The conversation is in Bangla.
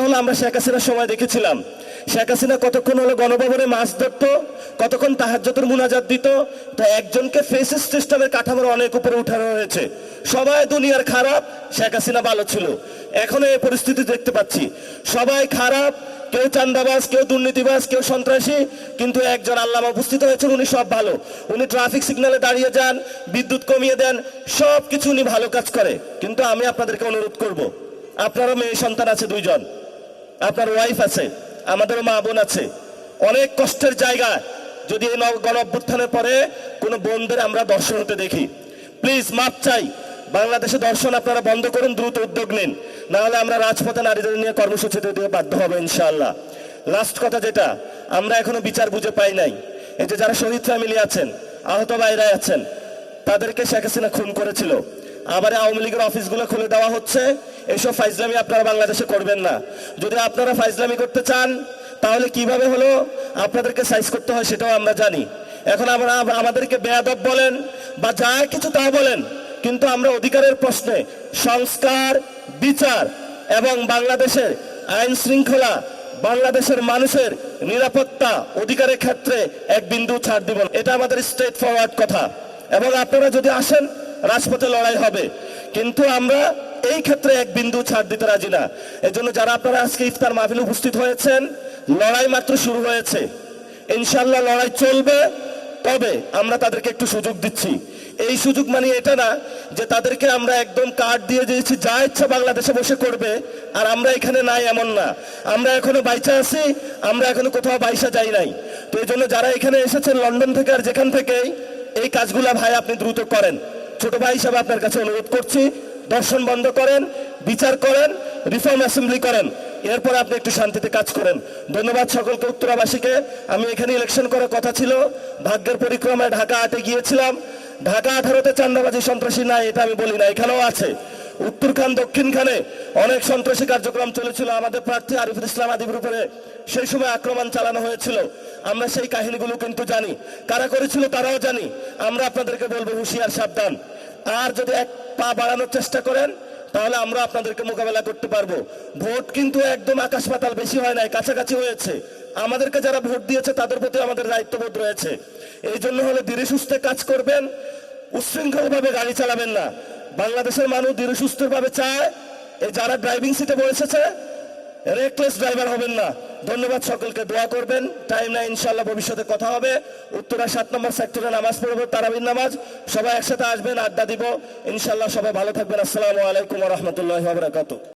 হলো আমরা শেখ হাসিনার সময় দেখেছিলাম শেখ হাসিনা কতক্ষণ হলো গণভবনে মাছ ধরত, কতক্ষণ তাহাজ্জুদের মুনাজাত দিত। তো একজনকে ফেসিস্ট সিস্টেমের কাঠামোর অনেক উপরে উঠানো হয়েছে। সবাই দুনিয়ার খারাপ, শেখ হাসিনা ভালো ছিল। এখন এই পরিস্থিতি দেখতে পাচ্ছি সবাই খারাপ, কেউ চান্দাবাজ, কেউ দুর্নীতিবাজ, কেউ সন্ত্রাসী, কিন্তু একজন আল্লামা উপস্থিত হয়েছেন, উনি সব ভালো। উনি ট্রাফিক সিগন্যালে দাঁড়িয়ে যান, বিদ্যুৎ কমিয়ে দেন, সব কিছু উনি ভালো কাজ করে। কিন্তু আমি আপনাদেরকে অনুরোধ করব, আপনারও মেয়ে সন্তান আছে দুইজন, আপনার ওয়াইফ আছে, আমাদেরও মা বোন আছে, অনেক কষ্টের জায়গা। যদি এই গণ অভ্যুত্থানের পরে কোনো বোনদের আমরা দর্শন হতে দেখি, প্লিজ মাপ চাই, বাংলাদেশে দর্শন আপনারা বন্ধ করুন, দ্রুত উদ্যোগ নিন, না হলে আমরা রাজপথে নারীদের নিয়ে কর্মসূচিতে দিয়ে বাধ্য হবো ইনশাআল্লাহ। লাস্ট কথা যেটা, আমরা এখনো বিচার বুঝে পাই নাই। এই যে যারা শহীদ ফ্যামিলি আছেন, আহত ভাইরা আছেন, তাদেরকে শেখ হাসিনা খুন করেছিল, আবার আওয়ামী লীগের অফিসগুলো খুলে দেওয়া হচ্ছে। এইসব ফাইজলামি আপনারা বাংলাদেশে করবেন না। যদি আপনারা ফাইজলামি করতে চান তাহলে কিভাবে হলো আপনাদেরকে সাইজ করতে হয় সেটাও আমরা জানি। এখন আমরা আমাদেরকে বেয়াদব বলেন বা যা কিছু তা বলেন, কিন্তু আমরা অধিকারের প্রশ্নে সংস্কার, বিচার এবং বাংলাদেশের আইন শৃঙ্খলা, বাংলাদেশের মানুষের নিরাপত্তা অধিকারের ক্ষেত্রে এক বিন্দু ছাড় দিব না। এটা আমাদের স্ট্রেট ফরওয়ার্ড কথা। এবং আপনারা যদি আসেন, রাজপথে লড়াই হবে, কিন্তু আমরা এই ক্ষেত্রে এক বিন্দু ছাড় দিতে রাজি না। এজন্য যারা আপনারা আজকে ইফতার মাহফিলে উপস্থিত হয়েছেন, লড়াই মাত্র শুরু হয়েছে, ইনশাআল্লাহ লড়াই চলবে। তবে আমরা তাদেরকে একটু সুযোগ দিচ্ছি। এই সুযোগ মানে এটা না যে তাদেরকে আমরা একদম কার্ড দিয়ে দিয়েছি, যা ইচ্ছা বাংলাদেশে বসে করবে আর আমরা এখানে নাই, এমন না। আমরা এখনো বাইচা আছি, আমরা এখনো কোথাও বাইসা যাই নাই। তো এই জন্য যারা এখানে এসেছেন লন্ডন থেকে আর যেখান থেকেই, এই কাজগুলা ভাই আপনি দ্রুত করেন। ছোট ভাই হিসাবে আপনার কাছে অনুরোধ করছি, দর্শন বন্ধ করেন, বিচার করেন, রিফর্ম অ্যাসেম্বলি করেন, এরপর আপনি একটু শান্তিতে কাজ করেন। ধন্যবাদ সকলকে, উত্তরাবাসীকে। আমি এখানে ইলেকশন করার কথা ছিল, ভাগ্যের পরিক্রমায় ঢাকা 8-এ গিয়েছিলাম। ঢাকা 18-তে চান্দাবাজি সন্ত্রাসী নাই এটা আমি বলি না, এখানেও আছে। উত্তরখান দক্ষিণখানে অনেক সন্ত্রাসী কার্যক্রম চলেছিল, আমাদের প্রার্থী আরিফুল ইসলাম আদিবের উপরে সেই সময় আক্রমণ চালানো হয়েছিল। আমরা সেই কাহিনীগুলো কিন্তু জানি, কারা করেছিল তারাও জানি। আমরা আপনাদেরকে বলবো হুঁশিয়ার, সাবধান। আর যদি এক পা বাড়ানোর চেষ্টা করেন তাহলে আমরা আপনাদেরকে মোকাবেলা করতে পারবো। ভোট কিন্তু একদম আকাশ পাতাল বেশি হয় নাই, কাছাকাছি হয়েছে। আমাদেরকে যারা ভোট দিয়েছে তাদের প্রতি আমাদের দায়িত্ববোধ রয়েছে। এই জন্য হলে ধীরে সুস্থে কাজ করবেন, উচ্ছৃঙ্খলভাবে গাড়ি চালাবেন না। বাংলাদেশের মানুষ ধীরে সুস্থভাবে চায়। এই যারা ড্রাইভিং সিটে বসেছে, রেকলেস ড্রাইভার হবেন না। ধন্যবাদ সকলকে, দোয়া করবেন। টাইম না, ইনশাআল্লাহ ভবিষ্যতে কথা হবে। উত্তরা 7 নম্বর সেক্টরে নামাজ পড়বো, তারাবির নামাজ। সবাই একসাথে আসবেন, আড্ডা দিব ইনশাআল্লাহ। সবাই ভালো থাকবেন। আসসালামু আলাইকুম ওয়া রাহমাতুল্লাহি ওয়া বারাকাতুহু।